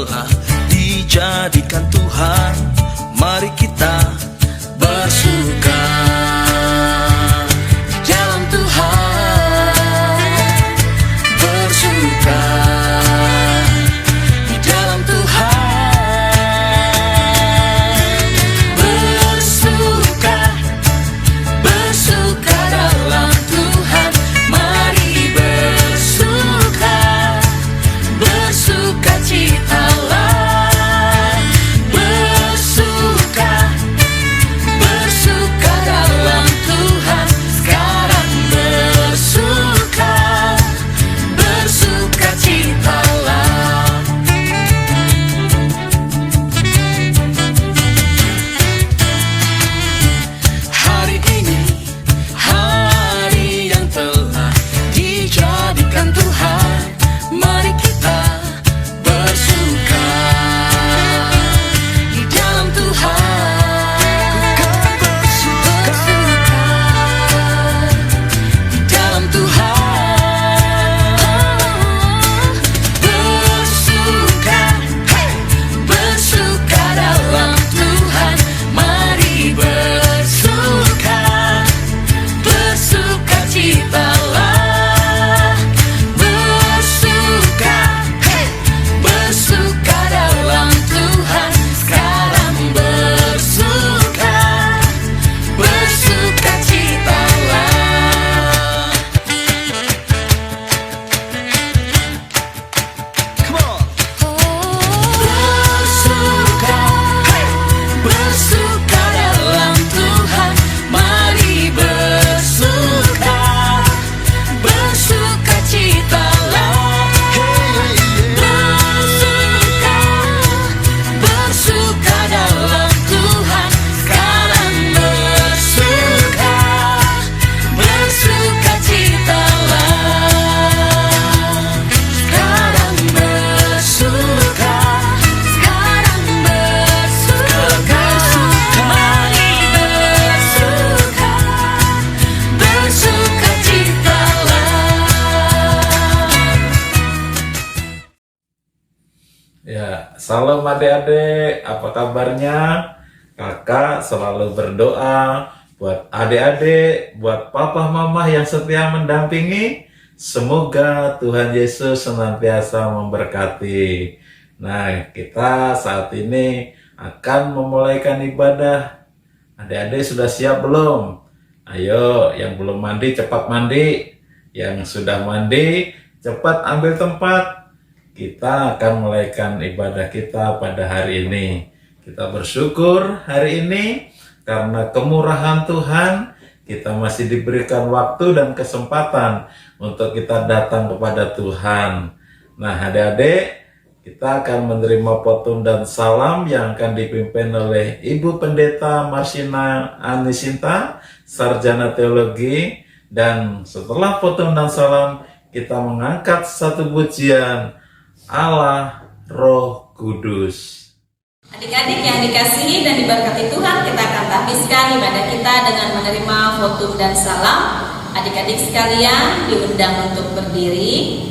telah dijadikan Tuhan, mari kita bersuka di dalam Tuhan, bersuka di dalam Tuhan, bersuka, bersuka dalam Tuhan, mari bersuka, bersuka citalah, bersuka, bersuka dalam Tuhan, sekarang bersuka, bersuka citalah. Hari ini, hari yang telah dijadikan Tuhan, mari kita bersuka di dalam Tuhan, bersuka di dalam Tuhan, bersuka, bersuka dalam Tuhan, mari bersuka, bersuka citalah, bersuka, bersuka dalam Tuhan, sekarang bersuka, bersuka citalah. Come on. Bersuka, bersuka dalam Tuhan, mari bersuka, bersuka citalah, bersuka, bersuka dalam Tuhan, sekarang bersuka, bersuka citalah, sekarang bersuka, sekarang bersuka, mari bersuka, bersuka citalah. Ya, salam adik-adik, apa kabarnya? Kakak selalu berdoa buat adik-adik, buat papa mama yang setia mendampingi. Semoga Tuhan Yesus senantiasa memberkati. Nah, kita saat ini akan memulaikan ibadah. Adik-adik sudah siap belum? Ayo, yang belum mandi cepat mandi. Yang sudah mandi cepat ambil tempat. Kita akan mulaikan ibadah kita pada hari ini. Kita bersyukur hari ini karena kemurahan Tuhan, kita masih diberikan waktu dan kesempatan untuk kita datang kepada Tuhan. Nah, adik-adik, kita akan menerima potun dan salam yang akan dipimpin oleh Ibu Pendeta Marsina Anisinta, Sarjana Teologi. Dan setelah potun dan salam, kita mengangkat satu pujian, Allah Roh Kudus. Adik-adik yang dikasihi dan diberkati Tuhan, kita akan habiskan ibadah kita dengan menerima khotbah dan salam. Adik-adik sekalian diundang untuk berdiri.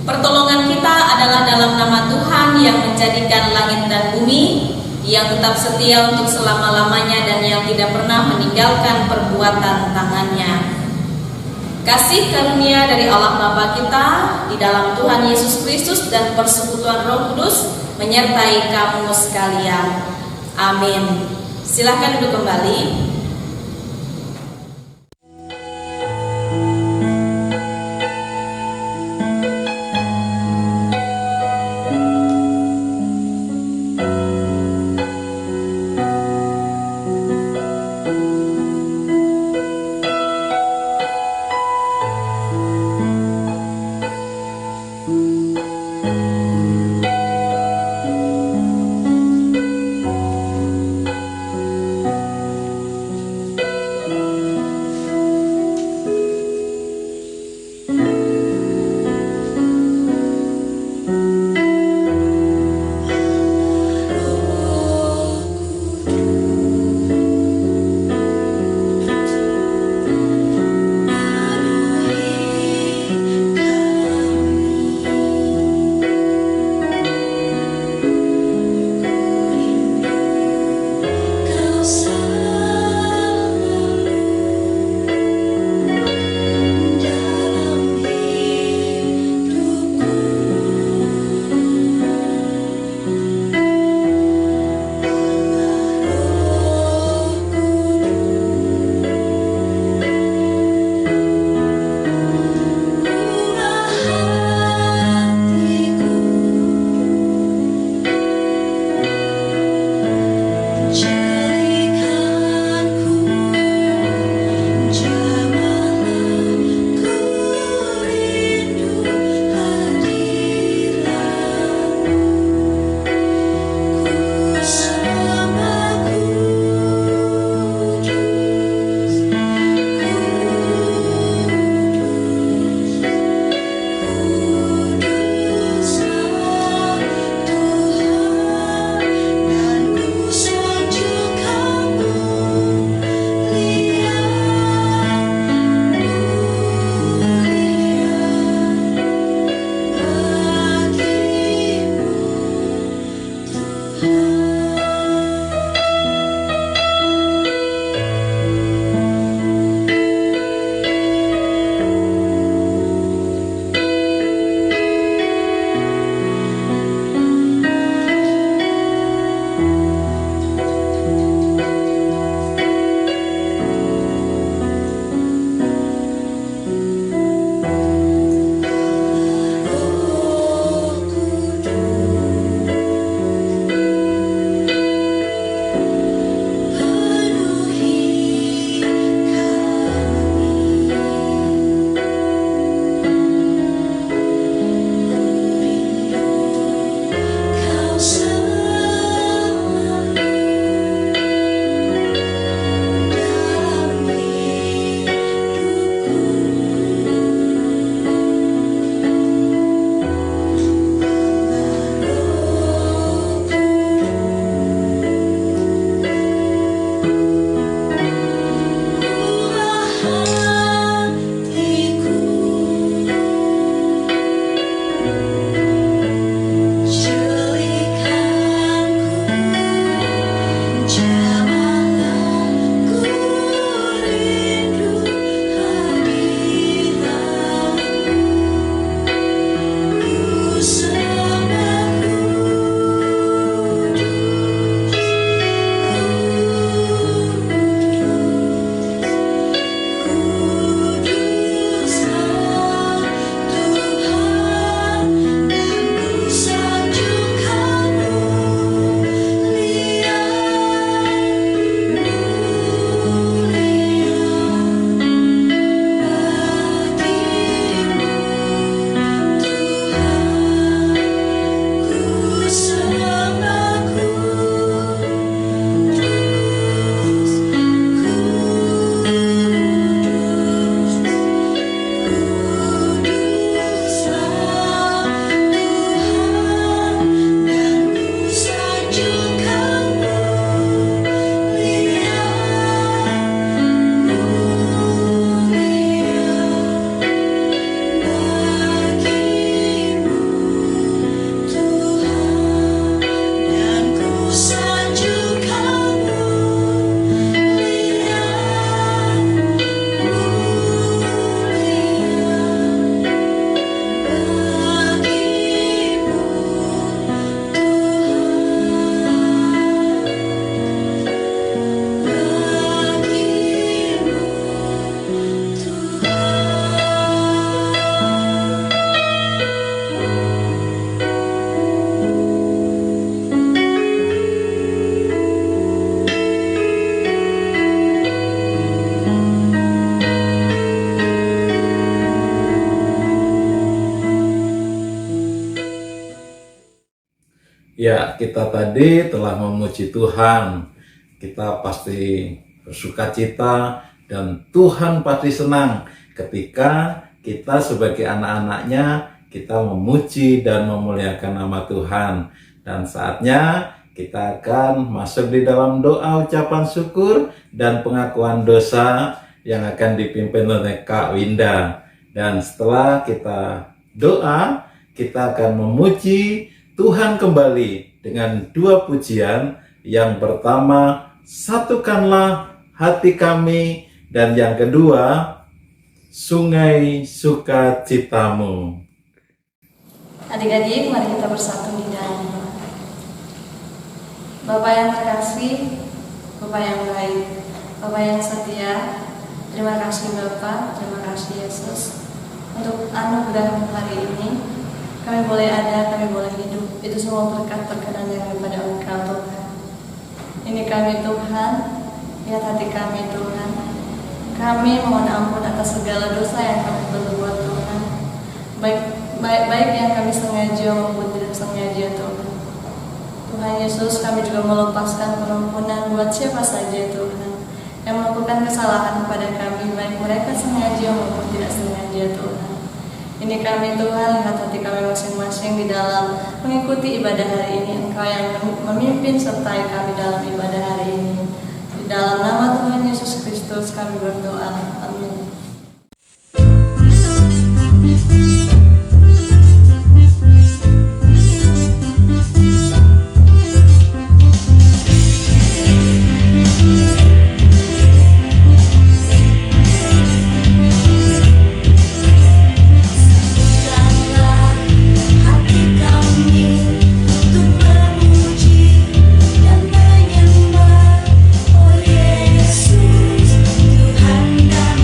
Pertolongan kita adalah dalam nama Tuhan yang menjadikan langit dan bumi, yang tetap setia untuk selama-lamanya dan yang tidak pernah meninggalkan perbuatan tangannya. Kasih karunia dari Allah Bapa kita di dalam Tuhan Yesus Kristus dan persekutuan Roh Kudus menyertai kamu sekalian. Amin. Silakan duduk kembali. Ya, kita tadi telah memuji Tuhan. Kita pasti bersuka cita dan Tuhan pasti senang ketika kita sebagai anak-anaknya kita memuji dan memuliakan nama Tuhan. Dan saatnya kita akan masuk di dalam doa ucapan syukur dan pengakuan dosa yang akan dipimpin oleh Kak Winda. Dan setelah kita doa, kita akan memuji Tuhan kembali dengan 2 pujian. Yang pertama, satukanlah hati kami, dan yang kedua, sungai sukacitamu. Adik-adik, mari kita bersatu di dalam doa. Bapa yang terkasih, Bapa yang baik, Bapa yang setia, terima kasih Bapa, terima kasih Yesus untuk anugerah hari ini. Kami boleh ada, kami boleh hidup, itu semua berkat terkadang daripada Engkau Tuhan. Ini kami Tuhan, lihat hati kami Tuhan. Kami mohon ampun atas segala dosa yang kami perbuat Tuhan, baik yang kami sengaja maupun tidak sengaja Tuhan. Tuhan Yesus, kami juga melepaskan pengampunan buat siapa saja Tuhan yang melakukan kesalahan kepada kami, baik mereka sengaja maupun tidak sengaja Tuhan. Ini kami Tuhan, lihat hati kami masing-masing di dalam mengikuti ibadah hari ini. Engkau yang memimpin sertai kami dalam ibadah hari ini. Di dalam nama Tuhan Yesus Kristus kami berdoa. Amin. Tuhan dan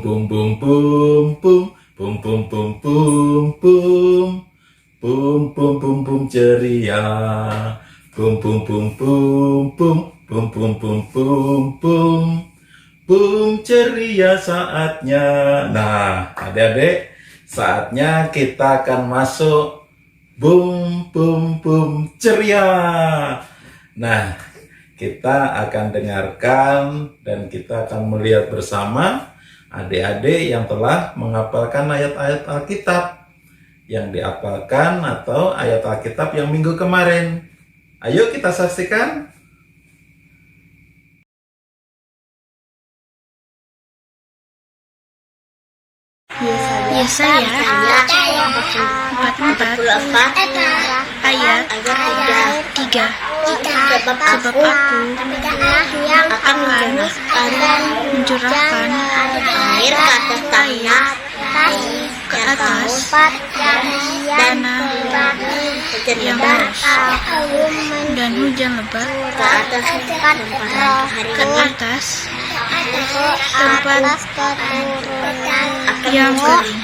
bum bum bum bum bum bum bum bum bum bum bum bum bum bum ceria, bum bum bum bum bum bum bum bum bum bum bum ceria saatnya. Nah, adik-adik, saatnya kita akan masuk bum bum bum ceria. Nah, kita akan dengarkan dan kita akan melihat bersama adik-adik yang telah menghafalkan ayat-ayat Alkitab yang dihafalkan atau ayat Alkitab yang minggu kemarin. Ayo kita saksikan. Yesaya 44 ayat 3. Sebab aku akan mencurahkan air ke atas tanah yang luas dan hujan lebat ke atas tempat yang kering.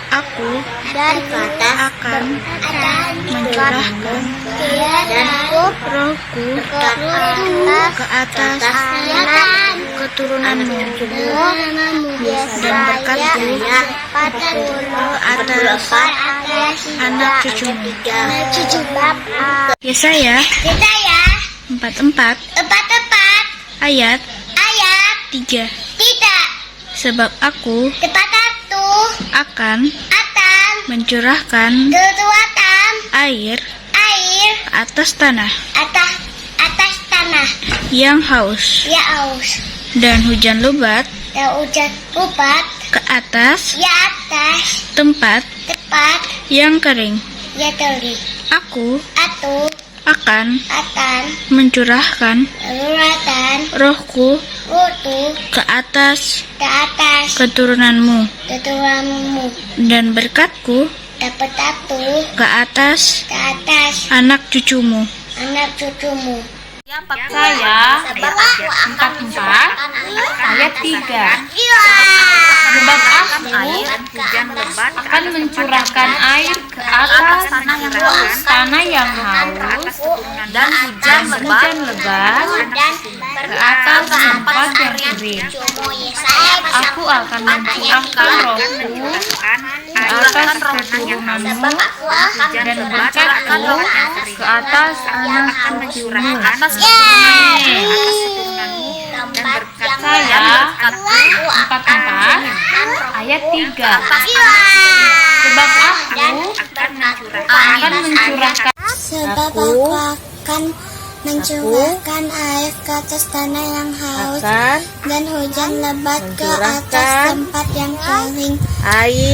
Aku akan mencurahkan rohku ke atas keturunanmu dan berkatku ke atas anak cucumu. Yesaya 44 ayat 3. Sebab aku akan mencurahkan air ke atas tanah yang haus dan hujan lebat ke atas tempat yang kering. Aku akan mencurahkan rohku ke atas keturunanmu dan berkatku ke atas anak cucumu. Saya 44 ayat 3. Sebab aku akan mencurahkan air ke atas tanah yang haus dan hujan lebat ke atas tempat yang kering. Aku akan mencurahkan rohku ke atas keturunanmu dan berkatku ke atas anak cucumu. Saya 44 ayat 3. Sebab aku akan mencurahkan air ke atas tanah yang haus dan hujan lebat ke atas tempat yang kering.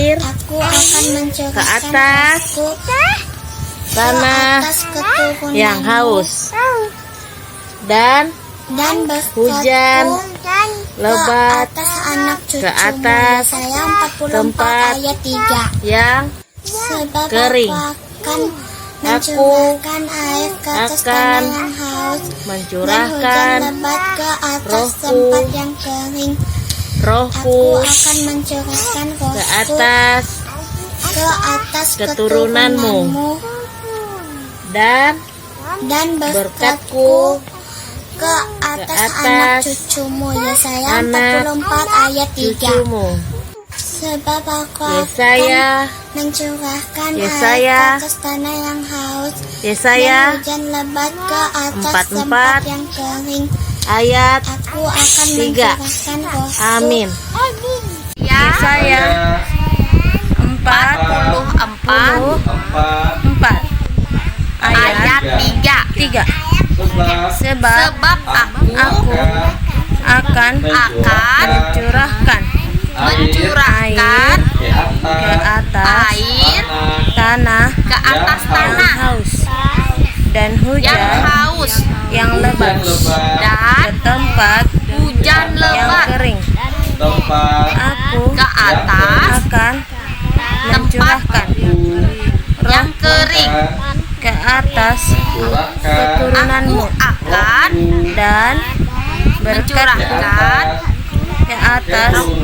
Aku akan mencurahkan rohku tanah yang haus dan hujan lebat atas anak ke atas Saya 44 tempat ayat 3. yang Sebab kering. aku akan mencurahkan air ke atas tanah yang haus mencurahkan dan hujan lebat ke atas rohku tempat yang kering. Aku akan mencurahkan ke rohku ke atas keturunanmu dan berkatku ke atas anak cucumu. Yesaya 44 ayat 3. cucumu. Sebab aku Yesaya akan mencurahkan air Yesaya ke atas tanah yang haus Yesaya dan hujan lebat ke atas 44 tempat yang kering. ayat Aku akan 3. mencurahkan rohku. Amin. Yesaya 44 ayat 3. Sebab aku akan mencurahkan ke atas air tanah ke atas tanah haus dan hujan yang yang lebat dan ke tempat hujan yang lebat kering. Aku ke atas akan mencurahkan yang kering. ke atas keturunanmu Aku akan dan berkatku mencurahkan ke atasku,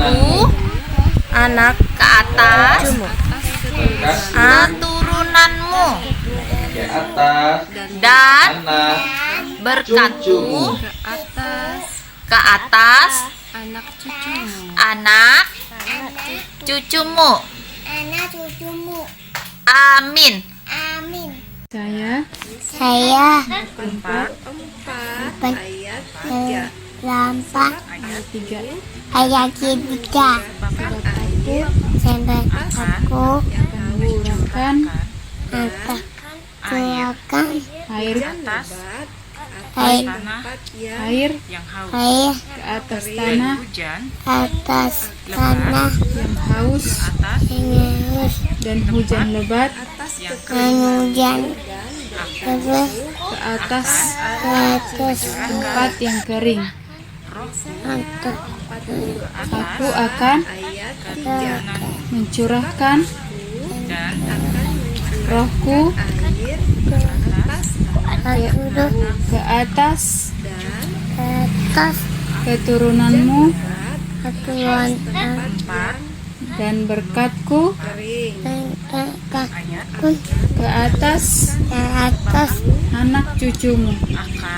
anak ke atas cucumu, keturunanmu ke atas dan anak berkatku ke atas anak cucumu. Anak cucumu. Amin. Amin. Saya Saya 4 ayat 3 lampak ayat 3 ayat 3. Sebab aku mengurangkan akan keluarkan air air air air ke atas tanah atas tanah yang haus yang haus dan hujan lebat dan hujan lebat ke atas ke atas tempat yang kering. atau Aku akan mencurahkan rohku ke atas keturunanmu keturunan dan berkatku ke atas anak cucumu.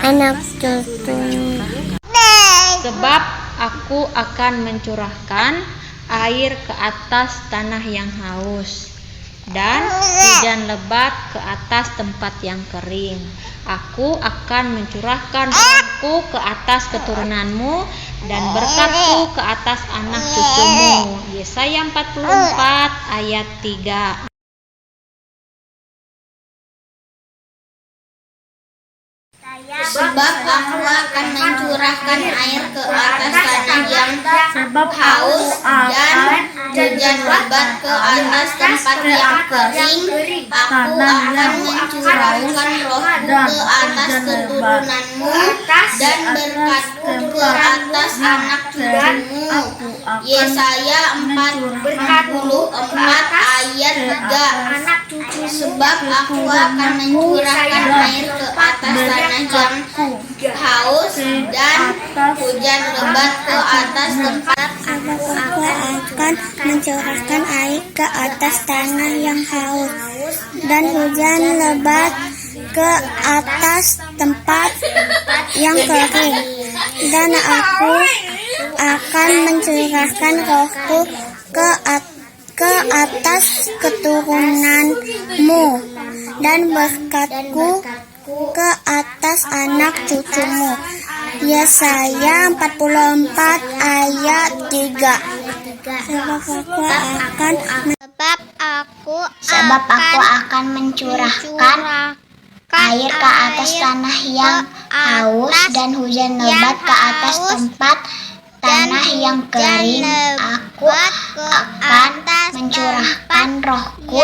anak cucumu. Sebab aku akan mencurahkan air ke atas tanah yang haus dan hujan lebat ke atas tempat yang kering. Aku akan mencurahkan rohku ke atas keturunanmu dan berkatku ke atas anak cucumu. Yesaya 44 ayat 3. Sebab aku akan mencurahkan air ke atas tanah yang haus dan hujan lebat ke atas tempat yang kering. Aku akan mencurahkan rohku ke atas keturunanmu dan berkatku ke atas anak cucumu. Yesaya 44 ayat 3. Sebab aku akan mencurahkan air ke atas tanah yang haus dan hujan lebat ke atas tempat. Aku akan mencurahkan air ke atas tanah yang haus dan hujan lebat ke atas tempat yang kering. Dan aku akan mencurahkan rohku ke atas keturunanmu dan berkatku ke atas anak cucumu. Yesaya 44 ayat 3. Sebab aku akan mencurahkan air ke atas tanah yang haus dan hujan lebat ke atas tempat tanah yang kering. Aku akan mencurahkan rohku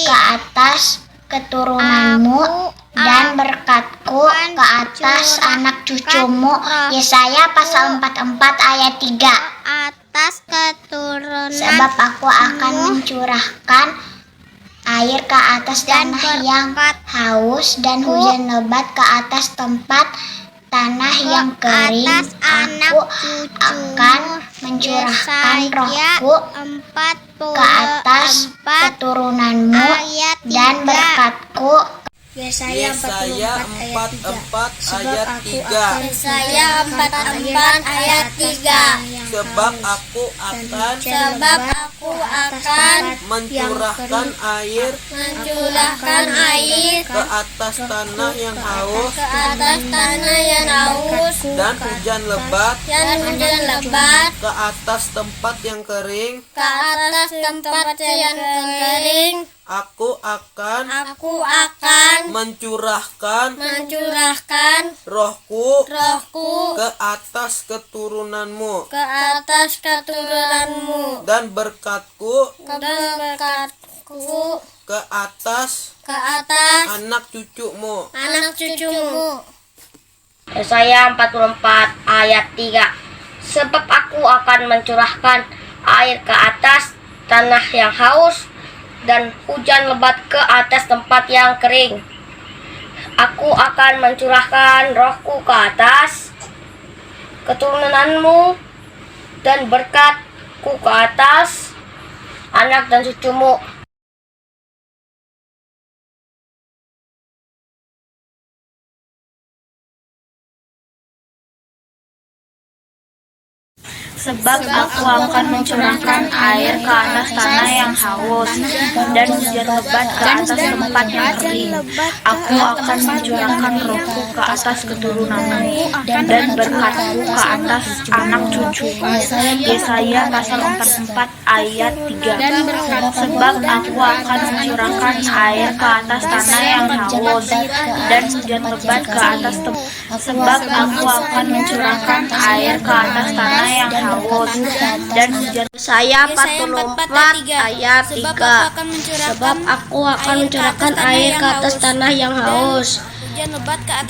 ke atas keturunanmu dan berkatku ke atas anak cucumu. Yesaya pasal 44 ayat 3. Sebab aku akan mencurahkan air ke atas tanah yang haus dan hujan lebat ke atas tempat tanah yang kering. Aku akan mencurahkan rohku ke atas keturunanmu dan berkatku. Yesaya 44 ayat 3. Yesaya 44 ayat 3. Sebab aku akan mencurahkan air ke atas tanah yang haus dan hujan lebat ke atas tempat yang kering. Aku akan mencurahkan rohku ke atas keturunanmu dan berkatku ke atas anak cucumu. Yesaya 44 ayat 3. Sebab aku akan mencurahkan air ke atas tanah yang haus dan hujan lebat ke atas tempat yang kering. Aku akan mencurahkan rohku ke atas keturunanmu dan berkat-Ku ke atas anak dan cucumu. Sebab Aku akan mencurahkan air ke atas tanah yang haus dan hujan lebat ke atas tempat yang kering. Aku akan mencurahkan Roh-Ku ke atas keturunanmu dan berkat-Ku ke atas anak cucumu. Yesaya pasal 44 ayat 3. Sebab Aku akan mencurahkan air ke atas tanah yang haus dan hujan lebat ke atas Sebab Aku akan mencurahkan air ke atas tanah yang haus dan hujan. Yesaya 44 ayat 3. Sebab Aku akan mencurahkan air ke atas tanah yang haus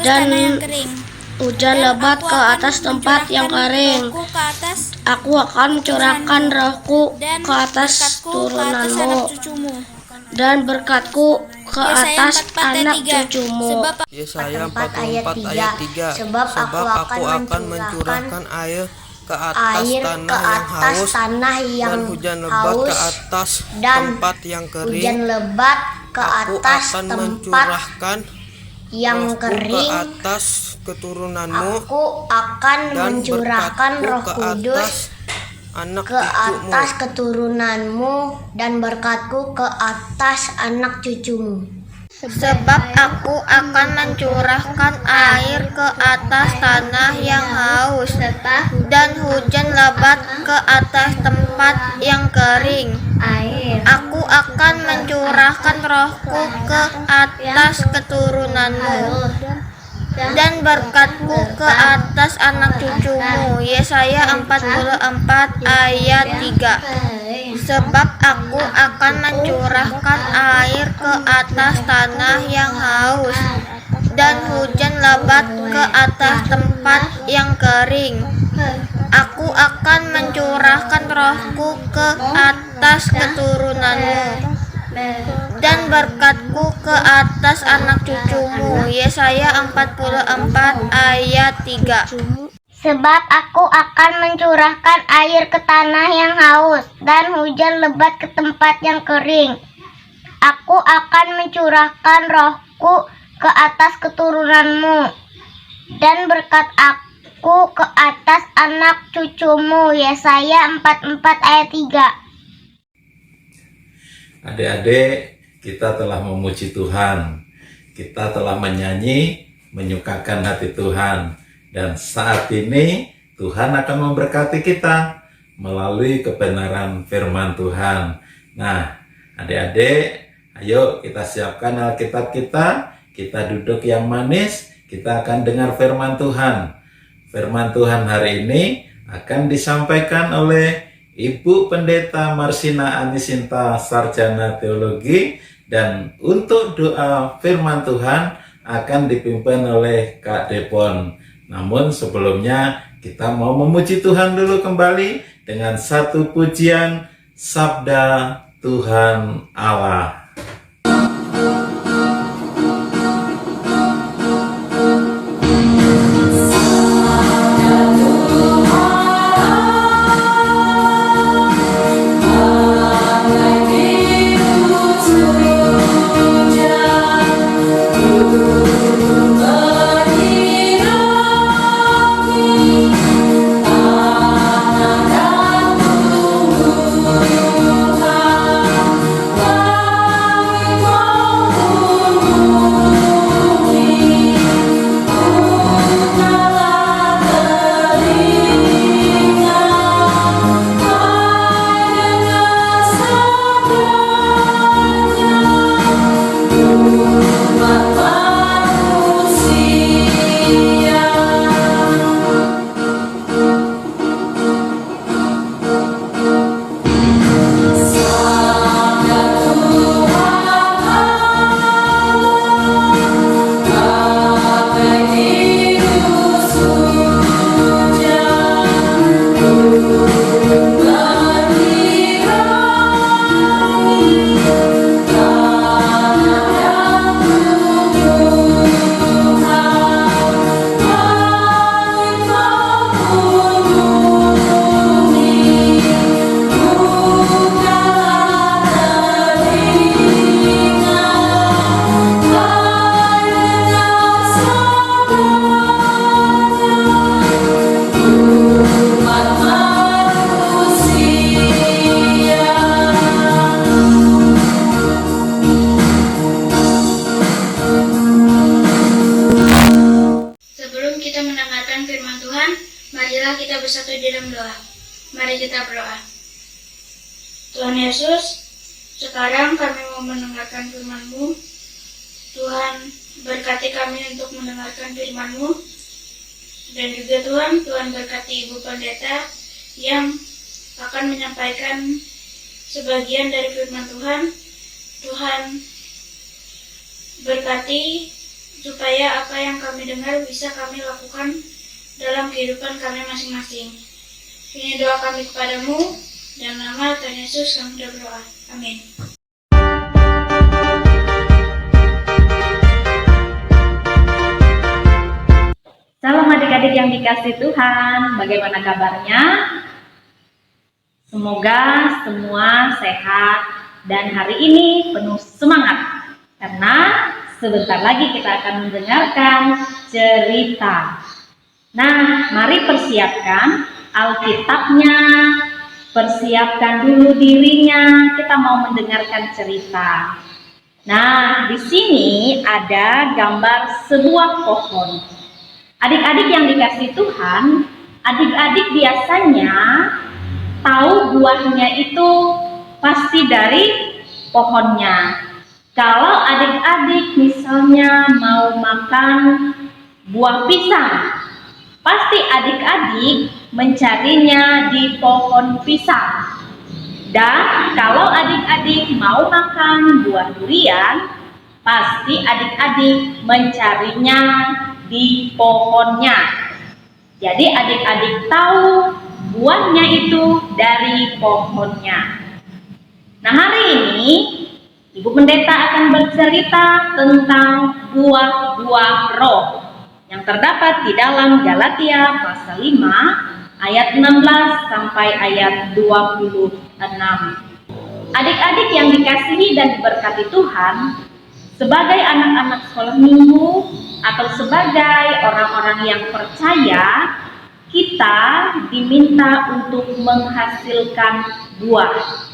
dan hujan lebat ke atas tempat yang kering. Aku akan mencurahkan Roh-Ku ke atas turunanmu dan berkat-Ku ke atas anak cucumu. Yesaya 44 ayat 3. Sebab Aku akan mencurahkan air ke atas tanah yang haus dan hujan lebat ke atas tempat yang kering. Aku akan mencurahkan yang kering. ke atas keturunanmu Aku akan dan mencurahkan berkat-Ku Roh ke Kudus atas anak ke cucumu. atas keturunanmu dan berkat-Ku ke atas anak cucumu. Sebab Aku akan mencurahkan air ke atas tanah yang haus dan hujan lebat ke atas tempat yang kering. Aku akan mencurahkan Roh-Ku ke atas keturunanmu dan berkat-Ku ke atas anak cucumu. Yesaya 44 ayat 3. Sebab Aku akan mencurahkan air ke atas tanah yang haus dan hujan lebat ke atas tempat yang kering. Aku akan mencurahkan Roh-Ku ke atas keturunanmu dan berkat-Ku ke atas anak cucumu. Yesaya 44 ayat 3. Sebab Aku akan mencurahkan air ke tanah yang haus dan hujan lebat ke tempat yang kering. Aku akan mencurahkan Roh-Ku ke atas keturunanmu dan berkat Aku ke atas anak cucumu. Yesaya 44 ayat 3. Adik-adik, kita telah memuji Tuhan. Kita telah menyanyi, menyukakan hati Tuhan. Dan saat ini Tuhan akan memberkati kita melalui kebenaran firman Tuhan. Nah, adik-adik, ayo kita siapkan Alkitab kita. Kita duduk yang manis, kita akan dengar firman Tuhan. Firman Tuhan hari ini akan disampaikan oleh Ibu Pendeta Marsina Anisinta, Sarjana Teologi. Dan untuk doa firman Tuhan akan dipimpin oleh Kak Depon. Namun sebelumnya kita mau memuji Tuhan dulu kembali dengan satu pujian Sabda Tuhan Allah. kita berdoa. Tuhan Yesus, sekarang kami mau mendengarkan firman-Mu. Tuhan, berkati kami untuk mendengarkan firman-Mu. Dan juga Tuhan berkati Ibu Pendeta yang akan menyampaikan sebagian dari firman Tuhan. Tuhan, berkati supaya apa yang kami dengar bisa kami lakukan dalam kehidupan kami masing-masing. Ini doa kami kepadamu, dalam nama Tuhan Yesus kami berdoa. Amin. Salam adik-adik yang dikasih Tuhan, bagaimana kabarnya? Semoga semua sehat dan hari ini penuh semangat karena sebentar lagi kita akan mendengarkan cerita. Nah, mari persiapkan Alkitabnya, persiapkan dulu dirinya, kita mau mendengarkan cerita. Nah, di sini ada gambar sebuah pohon. Adik-adik yang dikasih Tuhan, adik-adik biasanya tahu buahnya itu pasti dari pohonnya. Kalau adik-adik misalnya mau makan buah pisang, pasti adik-adik mencarinya di pohon pisang. Dan kalau adik-adik mau makan buah durian, pasti adik-adik mencarinya di pohonnya. Jadi adik-adik tahu buahnya itu dari pohonnya. Nah, hari ini Ibu Pendeta akan bercerita tentang buah-buah roh yang terdapat di dalam Galatia pasal 5 ayat 16 sampai ayat 26. Adik-adik yang dikasihi dan diberkati Tuhan, sebagai anak-anak sekolah minggu atau sebagai orang-orang yang percaya, kita diminta untuk menghasilkan buah.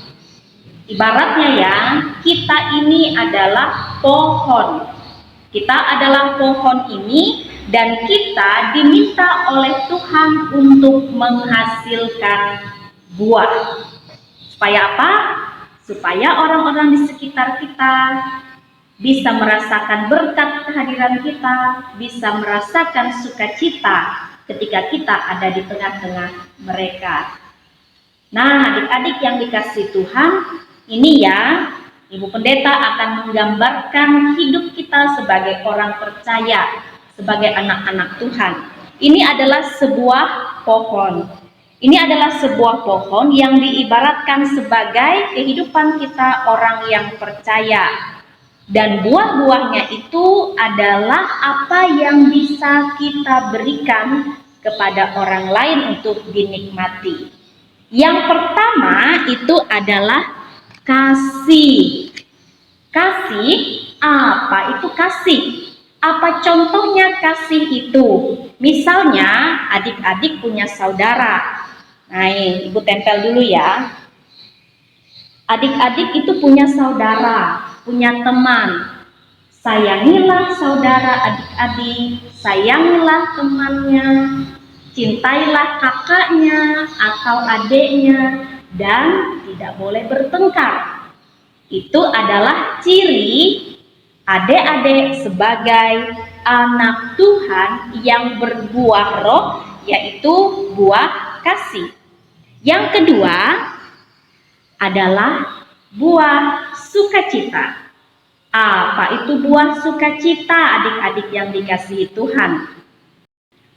Ibaratnya ya, kita ini adalah pohon. Kita adalah pohon ini dan kita diminta oleh Tuhan untuk menghasilkan buah. Supaya apa? Supaya orang-orang di sekitar kita bisa merasakan berkat kehadiran kita, bisa merasakan sukacita ketika kita ada di tengah-tengah mereka. Nah, adik-adik yang dikasih Tuhan, ini ya, Ibu Pendeta akan menggambarkan hidup kita sebagai orang percaya, sebagai anak-anak Tuhan. Ini adalah sebuah pohon. Ini adalah sebuah pohon yang diibaratkan sebagai kehidupan kita orang yang percaya. Dan buah-buahnya itu adalah apa yang bisa kita berikan kepada orang lain untuk dinikmati. Yang pertama itu adalah kasih. Kasih, apa itu kasih? Apa contohnya kasih itu? Misalnya adik-adik punya saudara. Nah, Ibu tempel dulu ya. Adik-adik itu punya saudara, punya teman. Sayangilah saudara adik-adik, sayangilah temannya, cintailah kakaknya atau adiknya, dan tidak boleh bertengkar. Itu adalah ciri adik-adik sebagai anak Tuhan yang berbuah roh, yaitu buah kasih. Yang kedua adalah buah sukacita. Apa itu buah sukacita, adik-adik yang dikasihi Tuhan?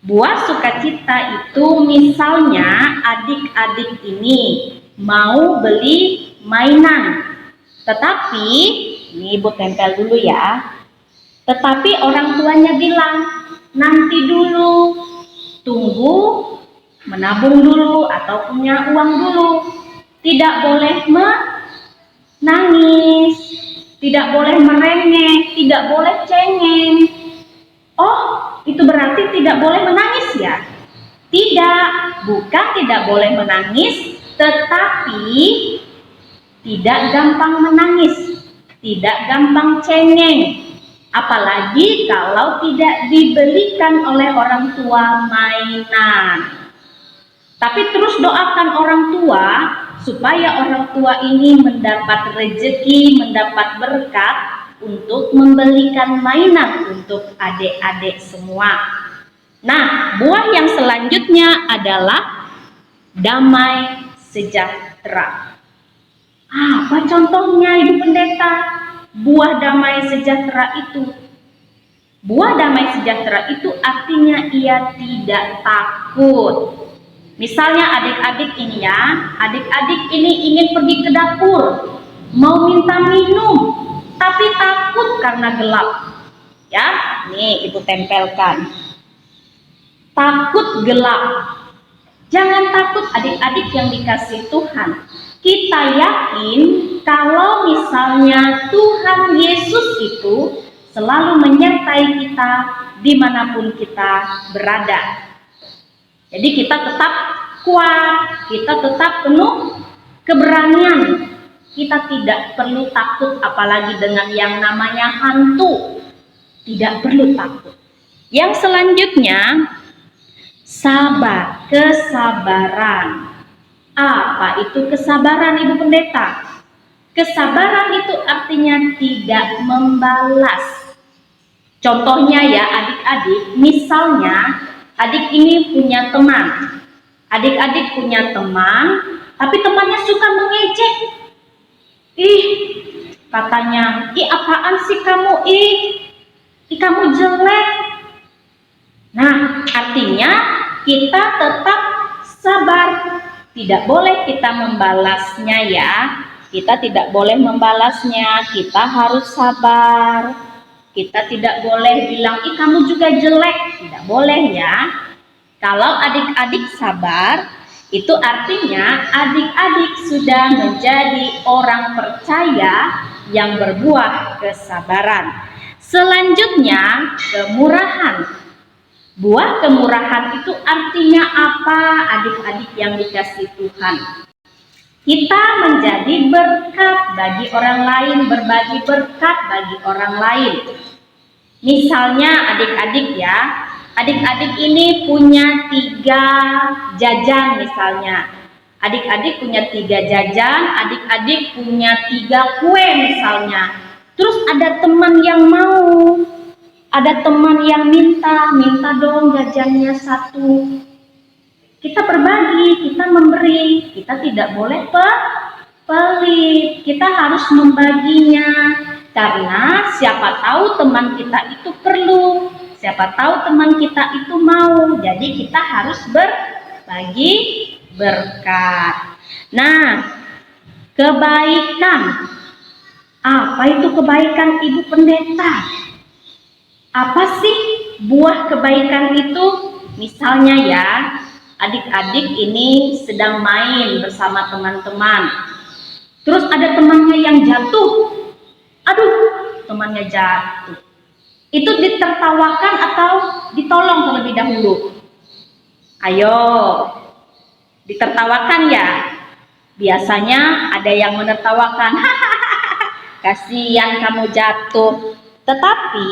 Buah sukacita itu misalnya adik-adik ini mau beli mainan, tetapi, ini Ibu tempel dulu ya, tetapi orang tuanya bilang, nanti dulu, tunggu, menabung dulu atau punya uang dulu. Tidak boleh menangis, tidak boleh merengek, tidak boleh cengeng. Oh, itu berarti tidak boleh menangis ya? Tidak, bukan tidak boleh menangis, tetapi tidak gampang menangis, tidak gampang cengeng. Apalagi kalau tidak dibelikan oleh orang tua mainan. Tapi terus doakan orang tua supaya orang tua ini mendapat rezeki, mendapat berkat untuk membelikan mainan untuk adik-adik semua. Nah, buah yang selanjutnya adalah damai sejahtera. Apa contohnya, Ibu Pendeta? Buah damai sejahtera itu. Buah damai sejahtera itu artinya ia tidak takut. Misalnya adik-adik ini ya, adik-adik ini ingin pergi ke dapur, mau minta minum, tapi takut karena gelap. Ya, nih Ibu tempelkan. Takut gelap. Jangan takut adik-adik yang dikasih Tuhan. Kita yakin kalau misalnya Tuhan Yesus itu selalu menyertai kita dimanapun kita berada. Jadi kita tetap kuat, kita tetap penuh keberanian. Kita tidak perlu takut apalagi dengan yang namanya hantu. Tidak perlu takut. Yang selanjutnya, sabar, kesabaran. Apa itu kesabaran, Ibu Pendeta? Kesabaran itu artinya tidak membalas. Contohnya ya adik-adik, misalnya adik ini punya teman. Adik-adik punya teman, tapi temannya suka mengejek. Ih, katanya, ih apaan sih kamu, ih kamu jelek. Nah, artinya kita tetap sabar. Tidak boleh kita membalasnya ya. Kita tidak boleh membalasnya. Kita harus sabar. Kita tidak boleh bilang, ih kamu juga jelek. Tidak boleh ya. Kalau adik-adik sabar, itu artinya adik-adik sudah menjadi orang percaya yang berbuah kesabaran. Selanjutnya, kemurahan. Buah kemurahan itu artinya apa, adik-adik yang dikasih Tuhan? Kita menjadi berkat bagi orang lain, berbagi berkat bagi orang lain. Misalnya adik-adik ya, adik-adik ini punya 3 jajan misalnya. Adik-adik punya 3 jajan, adik-adik punya 3 kue misalnya. Terus ada teman yang mau, ada teman yang minta dong jajannya 1. Kita berbagi, kita memberi, kita tidak boleh pelit. Kita harus membaginya, karena siapa tahu teman kita itu perlu, siapa tahu teman kita itu mau. Jadi kita harus berbagi berkat. Nah, kebaikan. Apa itu kebaikan, Ibu Pendeta? Apa sih buah kebaikan itu? Misalnya ya, adik-adik ini sedang main bersama teman-teman. Terus ada temannya yang jatuh. Aduh, temannya jatuh. Itu ditertawakan atau ditolong terlebih dahulu? Ayo, ditertawakan ya. Biasanya ada yang menertawakan, kasihan kamu jatuh. Tetapi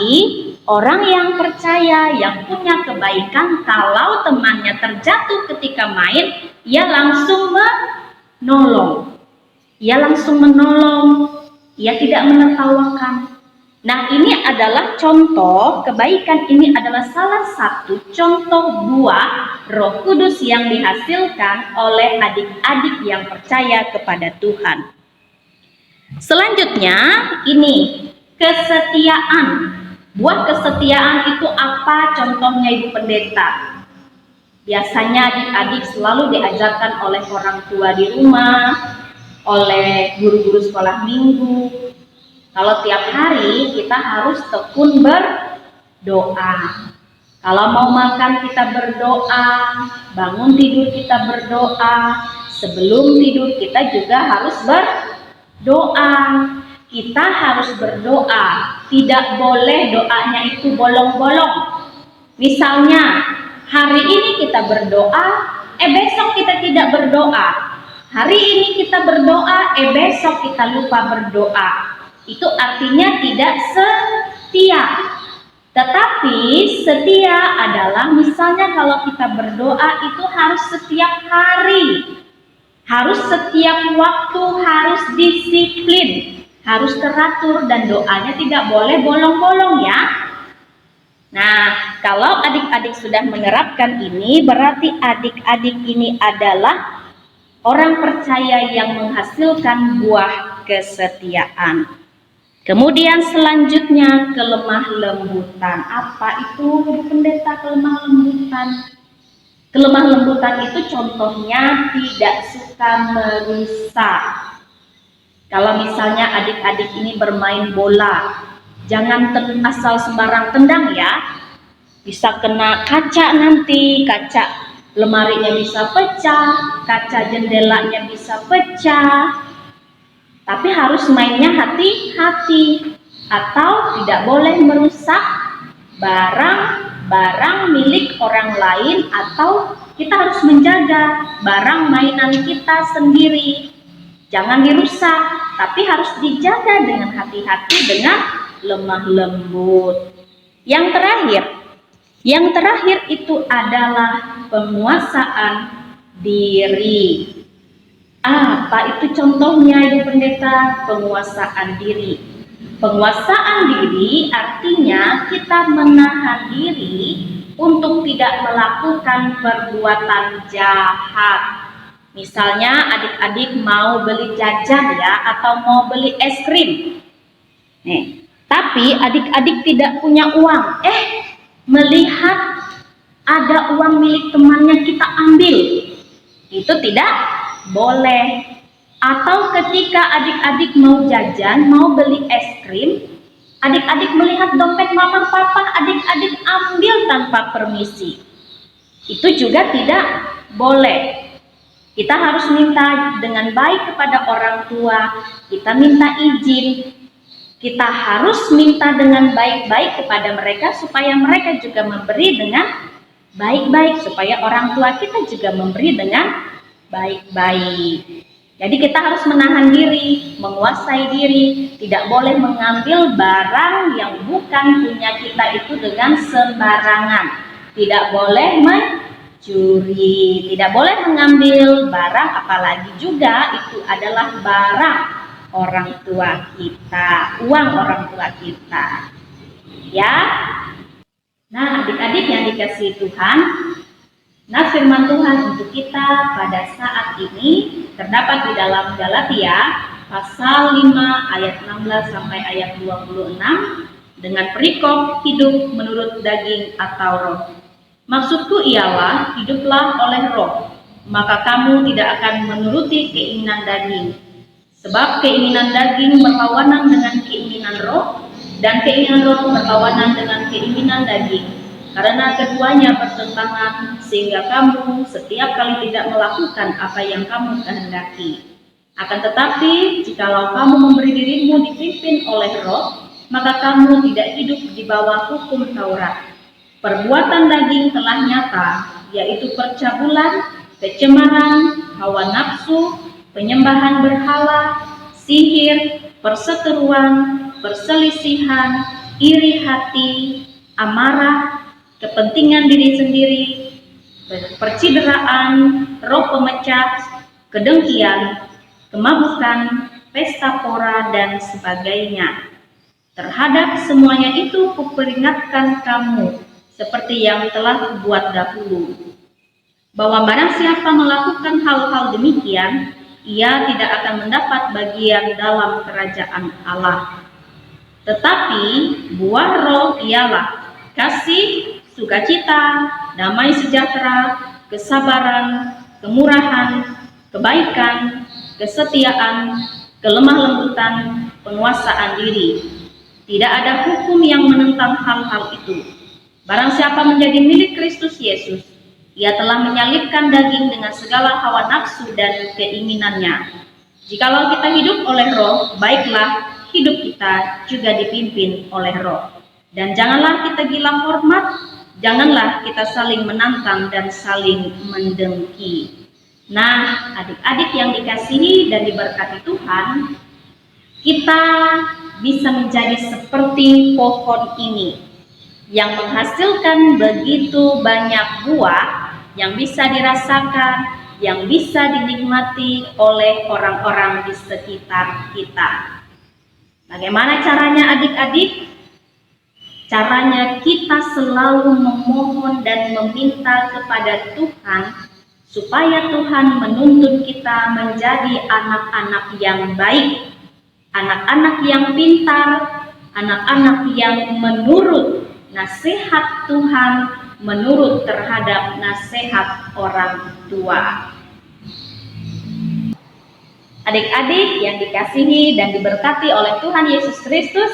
orang yang percaya, yang punya kebaikan, kalau temannya terjatuh ketika main, ia langsung menolong. Ia langsung menolong, ia tidak menertawakan. Nah, ini adalah contoh, kebaikan ini adalah salah satu contoh buah Roh Kudus yang dihasilkan oleh adik-adik yang percaya kepada Tuhan. Selanjutnya, ini kesetiaan. Buah kesetiaan itu apa contohnya, Ibu Pendeta? Biasanya adik-adik selalu diajarkan oleh orang tua di rumah, oleh guru-guru sekolah minggu. Kalau tiap hari kita harus tekun berdoa. Kalau mau makan kita berdoa, bangun tidur kita berdoa, sebelum tidur kita juga harus berdoa. Kita harus berdoa, tidak boleh doanya itu bolong-bolong. Misalnya, hari ini kita berdoa, besok kita tidak berdoa. Hari ini kita berdoa, besok kita lupa berdoa. Itu artinya tidak setia. Tetapi setia adalah misalnya kalau kita berdoa itu harus setiap hari, harus setiap waktu, harus disiplin, harus teratur, dan doanya tidak boleh bolong-bolong ya. Nah, kalau adik-adik sudah menerapkan ini, berarti adik-adik ini adalah orang percaya yang menghasilkan buah kesetiaan. Kemudian selanjutnya kelemah lembutan. Apa itu, Ibu Pendeta, kelemah lembutan? Kelemah lembutan itu contohnya tidak suka merusak. Kalau misalnya adik-adik ini bermain bola, jangan asal sembarang tendang ya. Bisa kena kaca nanti, kaca lemarinya bisa pecah, kaca jendelanya bisa pecah. Tapi harus mainnya hati-hati, atau tidak boleh merusak barang milik orang lain, atau kita harus menjaga barang mainan kita sendiri. Jangan dirusak, tapi harus dijaga dengan hati-hati, dengan lemah lembut. Yang terakhir itu adalah penguasaan diri. Apa itu contohnya, Ibu Pendeta? Penguasaan diri. Penguasaan diri artinya kita menahan diri untuk tidak melakukan perbuatan jahat. Misalnya adik-adik mau beli jajan ya, atau mau beli es krim. Tapi adik-adik tidak punya uang. Melihat ada uang milik temannya, kita ambil. Itu tidak boleh. Atau ketika adik-adik mau jajan, mau beli es krim, adik-adik melihat dompet mama papa, adik-adik ambil tanpa permisi. Itu juga tidak boleh. Kita harus minta dengan baik kepada orang tua, kita minta izin, kita harus minta dengan baik-baik kepada mereka supaya mereka juga memberi dengan baik-baik, supaya orang tua kita juga memberi dengan baik-baik. Jadi kita harus menahan diri, menguasai diri, tidak boleh mengambil barang yang bukan punya kita itu dengan sembarangan. Tidak boleh mencuri, tidak boleh mengambil barang, apalagi juga itu adalah barang orang tua kita, uang orang tua kita. Ya. Nah, adik-adik yang dikasihi Tuhan, nah, firman Tuhan untuk kita pada saat ini terdapat di dalam Galatia pasal 5 ayat 16 sampai ayat 26 dengan perikop hidup menurut daging atau roh. Maksudku ialah hiduplah oleh roh, maka kamu tidak akan menuruti keinginan daging. Sebab keinginan daging berlawanan dengan keinginan roh, dan keinginan roh berlawanan dengan keinginan daging. Karena keduanya bertentangan, sehingga kamu setiap kali tidak melakukan apa yang kamu kehendaki. Akan tetapi, jikalau kamu memberi dirimu dipimpin oleh roh, maka kamu tidak hidup di bawah hukum Taurat. Perbuatan daging telah nyata, yaitu percabulan, kecemaran, hawa nafsu, penyembahan berhala, sihir, perseteruan, perselisihan, iri hati, amarah, kepentingan diri sendiri, percideraan, roh pemecah, kedengkian, kemabukan, pesta pora, dan sebagainya. Terhadap semuanya itu kuperingatkan kamu, seperti yang telah kubuat dahulu, bahwa barang siapa melakukan hal-hal demikian, ia tidak akan mendapat bagian dalam kerajaan Allah. Tetapi buah roh ialah kasih, sukacita, damai sejahtera, kesabaran, kemurahan, kebaikan, kesetiaan, kelemah lembutan, penguasaan diri. Tidak ada hukum yang menentang hal-hal itu. Barang siapa menjadi milik Kristus Yesus, ia telah menyalibkan daging dengan segala hawa nafsu dan keinginannya. Jikalau kita hidup oleh roh, baiklah hidup kita juga dipimpin oleh roh. Dan janganlah kita gila hormat, janganlah kita saling menantang dan saling mendengki. Nah, adik-adik yang dikasihi dan diberkati Tuhan, kita bisa menjadi seperti pohon ini. yang menghasilkan begitu banyak buah yang bisa dirasakan, yang bisa dinikmati oleh orang-orang di sekitar kita. Bagaimana caranya adik-adik? Caranya kita selalu memohon dan meminta kepada Tuhan supaya Tuhan menuntun kita menjadi anak-anak yang baik, anak-anak yang pintar, anak-anak yang menurut nasihat Tuhan, menurut terhadap nasihat orang tua. Adik-adik yang dikasihi dan diberkati oleh Tuhan Yesus Kristus,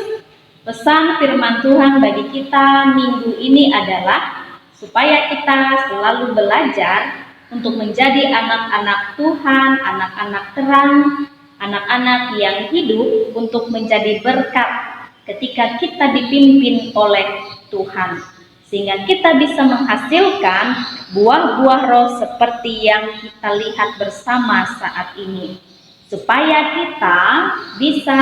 pesan firman Tuhan bagi kita minggu ini adalah supaya kita selalu belajar untuk menjadi anak-anak Tuhan, anak-anak terang, anak-anak yang hidup untuk menjadi berkat ketika kita dipimpin oleh Tuhan. Sehingga kita bisa menghasilkan buah-buah roh seperti yang kita lihat bersama saat ini. Supaya kita bisa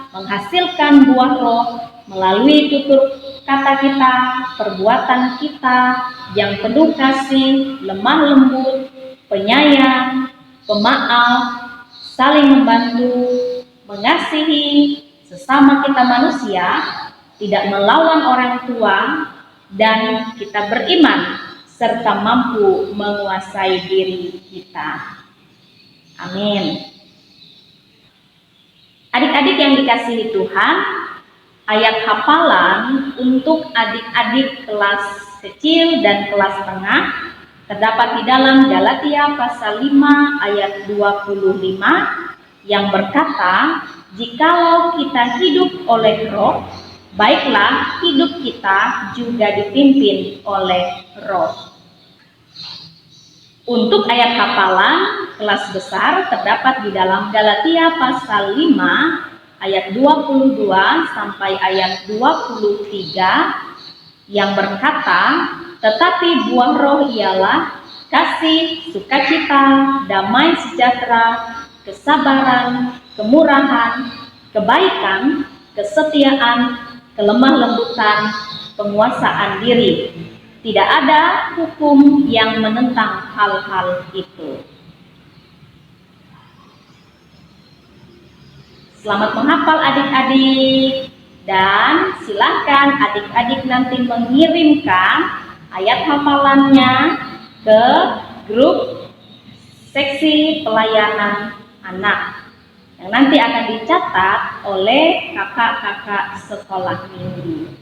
menghasilkan buah roh melalui tutur kata kita, perbuatan kita yang penuh kasih, lemah lembut, penyayang, pemaaf, saling membantu, mengasihi sesama kita manusia, tidak melawan orang tua, dan kita beriman serta mampu menguasai diri kita. Amin. Adik-adik yang dikasihi Tuhan, ayat hafalan untuk adik-adik kelas kecil dan kelas tengah terdapat di dalam Galatia pasal 5 ayat 25 yang berkata, "Jikalau kita hidup oleh roh, baiklah hidup kita juga dipimpin oleh roh." Untuk ayat hafalan kelas besar terdapat di dalam Galatia pasal 5 ayat 22 sampai ayat 23 yang berkata, "Tetapi buah roh ialah kasih, sukacita, damai sejahtera, kesabaran, kemurahan, kebaikan, kesetiaan, kelemah lembutan, penguasaan diri. Tidak ada hukum yang menentang hal-hal itu." Selamat menghafal adik-adik, dan silakan adik-adik nanti mengirimkan ayat hafalannya ke grup seksi pelayanan anak yang nanti akan dicatat oleh kakak-kakak sekolah minggu.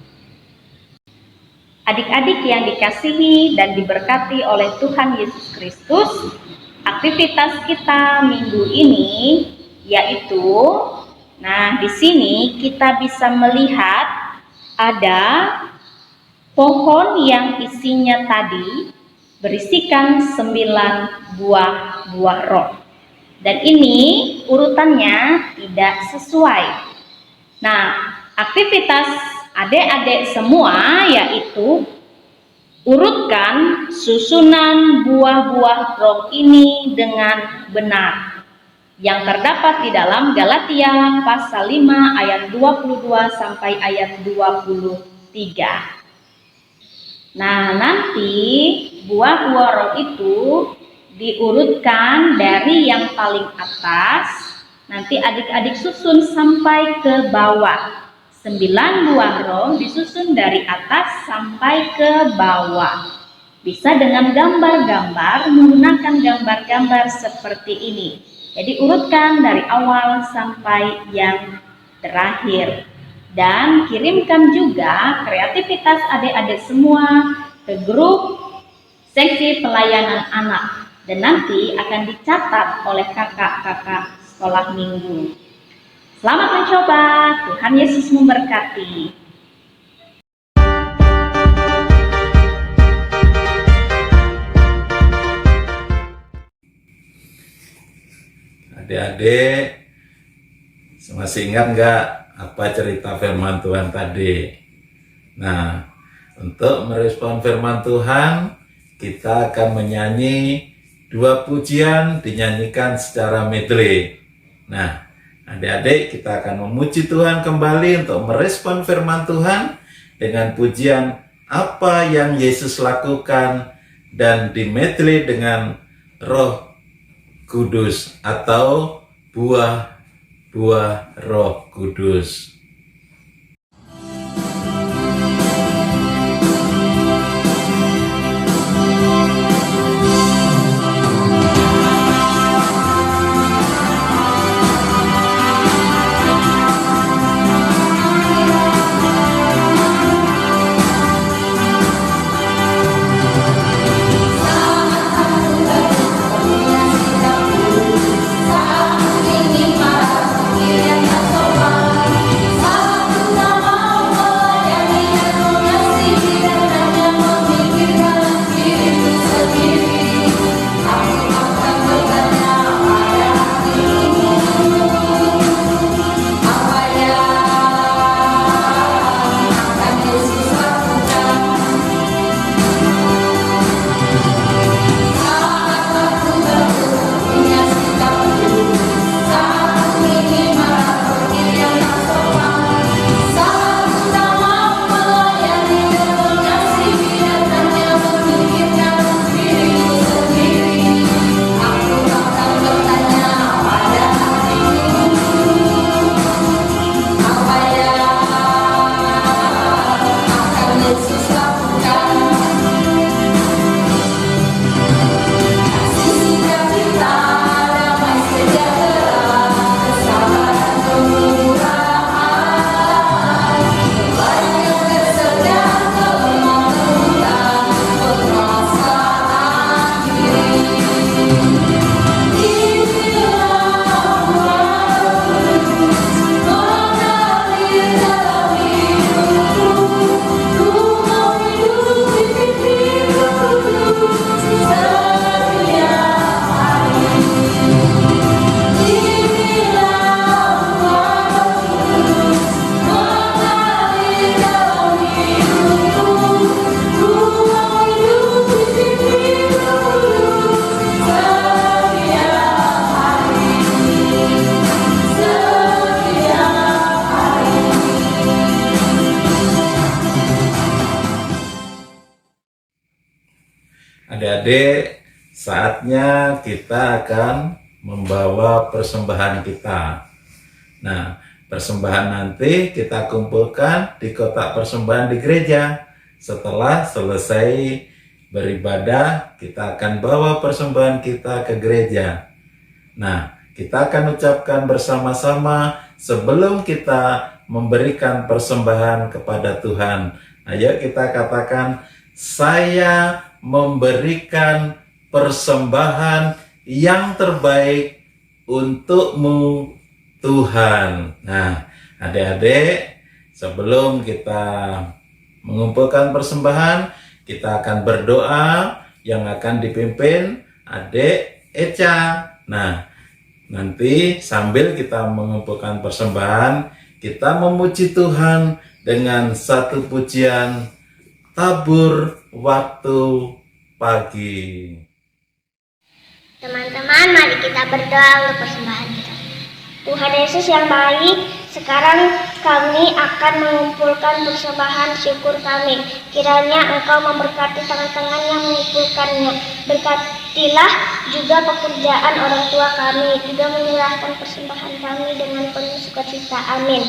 Adik-adik yang dikasihi dan diberkati oleh Tuhan Yesus Kristus, aktivitas kita minggu ini yaitu, nah di sini kita bisa melihat ada pohon yang isinya tadi berisikan 9 buah roh. Dan ini urutannya tidak sesuai. Nah, aktivitas adik-adik semua yaitu urutkan susunan buah-buah roh ini dengan benar yang terdapat di dalam Galatia pasal 5 ayat 22 sampai ayat 23. Nah, nanti buah-buah roh itu diurutkan dari yang paling atas, nanti adik-adik susun sampai ke bawah. 9 buah roh disusun dari atas sampai ke bawah. Bisa dengan gambar-gambar, menggunakan gambar-gambar seperti ini. Jadi urutkan dari awal sampai yang terakhir. Dan kirimkan juga kreativitas adik-adik semua ke grup seksi pelayanan anak. Dan nanti akan dicatat oleh kakak-kakak sekolah minggu. Selamat mencoba, Tuhan Yesus memberkati. Adik-adik, masih ingat nggak apa cerita firman Tuhan tadi? Nah, untuk merespon firman Tuhan, kita akan menyanyi 2 pujian dinyanyikan secara medley. Nah, adik-adik, kita akan memuji Tuhan kembali untuk merespon firman Tuhan dengan pujian apa yang Yesus lakukan dan dimedley dengan Roh Kudus atau buah-buah Roh Kudus. Adik-adik, saatnya kita akan membawa persembahan kita. Nah, persembahan nanti kita kumpulkan di kotak persembahan di gereja. Setelah selesai beribadah, kita akan bawa persembahan kita ke gereja. Nah, kita akan ucapkan bersama-sama sebelum kita memberikan persembahan kepada Tuhan. Ayo kita katakan, saya memberikan persembahan yang terbaik untuk-Mu Tuhan. Nah, adik-adik, sebelum kita mengumpulkan persembahan, kita akan berdoa yang akan dipimpin adik Eca. Nah, nanti sambil kita mengumpulkan persembahan, kita memuji Tuhan dengan satu pujian tabur waktu pagi. Teman-teman, mari kita berdoa untuk persembahan kita. Tuhan Yesus yang baik, sekarang kami akan mengumpulkan persembahan syukur kami. Kiranya Engkau memberkati tangan-tangan yang mengumpulkannya. Berkatilah juga pekerjaan orang tua kami, juga menyerahkan persembahan kami dengan penuh sukacita. Amin.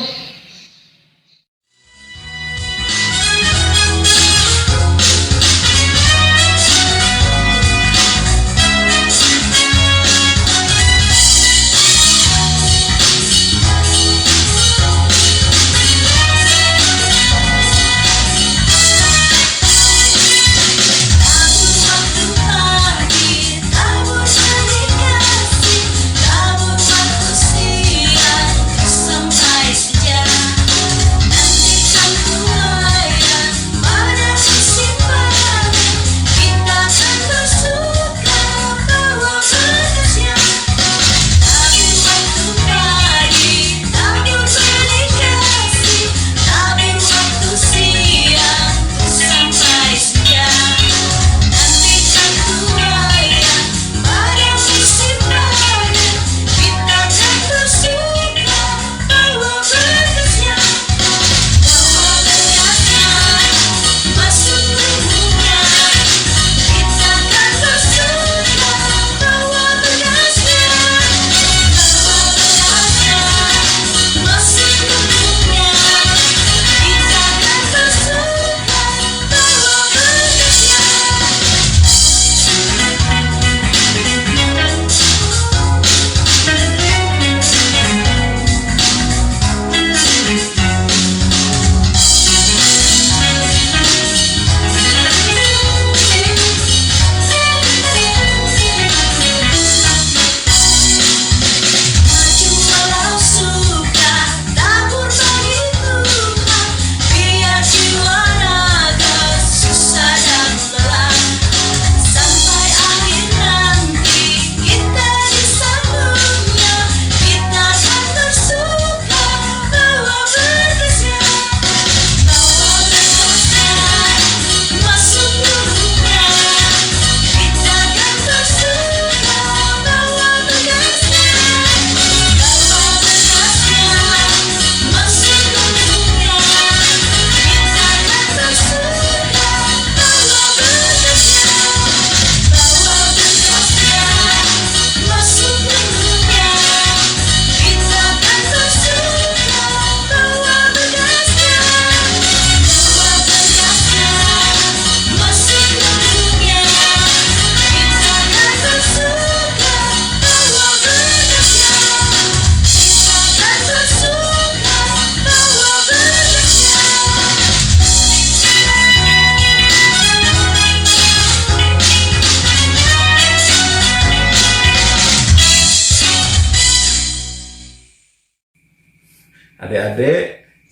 Sampai sejarah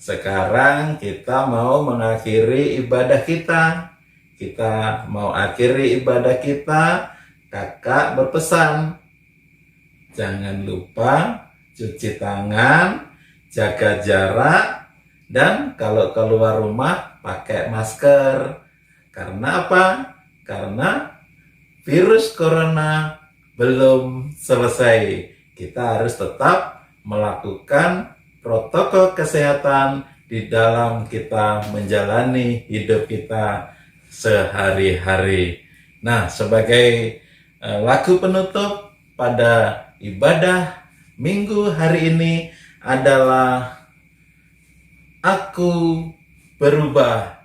sekarang kita mau mengakhiri ibadah kita. Kita mau akhiri ibadah kita. Kakak berpesan, jangan lupa cuci tangan, jaga jarak, dan kalau keluar rumah pakai masker. Karena apa? Karena virus corona belum selesai. Kita harus tetap melakukan protokol kesehatan di dalam kita menjalani hidup kita sehari-hari. Nah, sebagai lagu penutup pada ibadah minggu hari ini adalah Aku Berubah.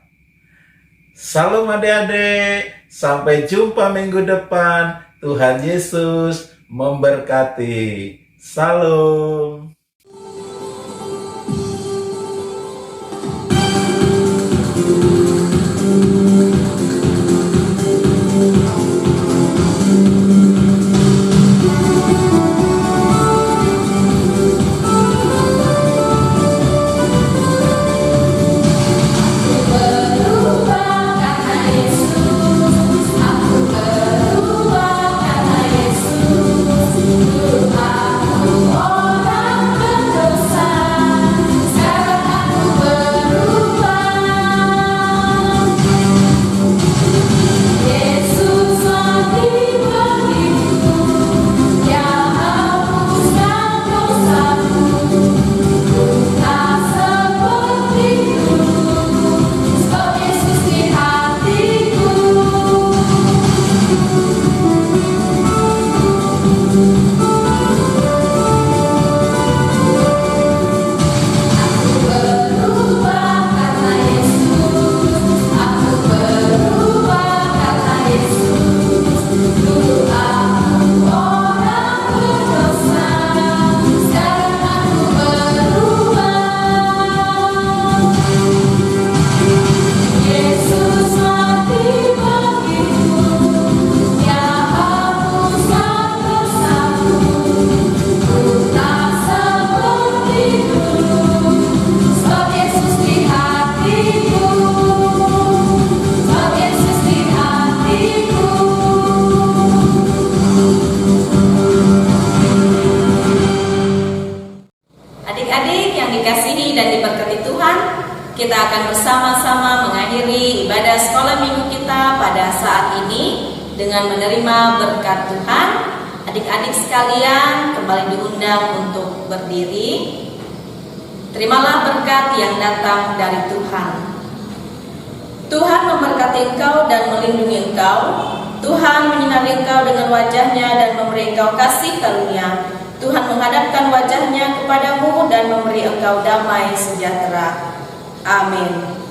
Salam adik-adik, sampai jumpa minggu depan. Tuhan Yesus memberkati. Salam. Kita akan bersama-sama mengakhiri ibadah sekolah minggu kita pada saat ini dengan menerima berkat Tuhan. Adik-adik sekalian kembali diundang untuk berdiri. Terimalah berkat yang datang dari Tuhan. Tuhan memberkati engkau dan melindungi engkau. Tuhan menyinari engkau dengan wajahnya dan memberi engkau kasih karunia. Tuhan menghadapkan wajahnya kepadamu dan memberi engkau damai sejahtera. Amin.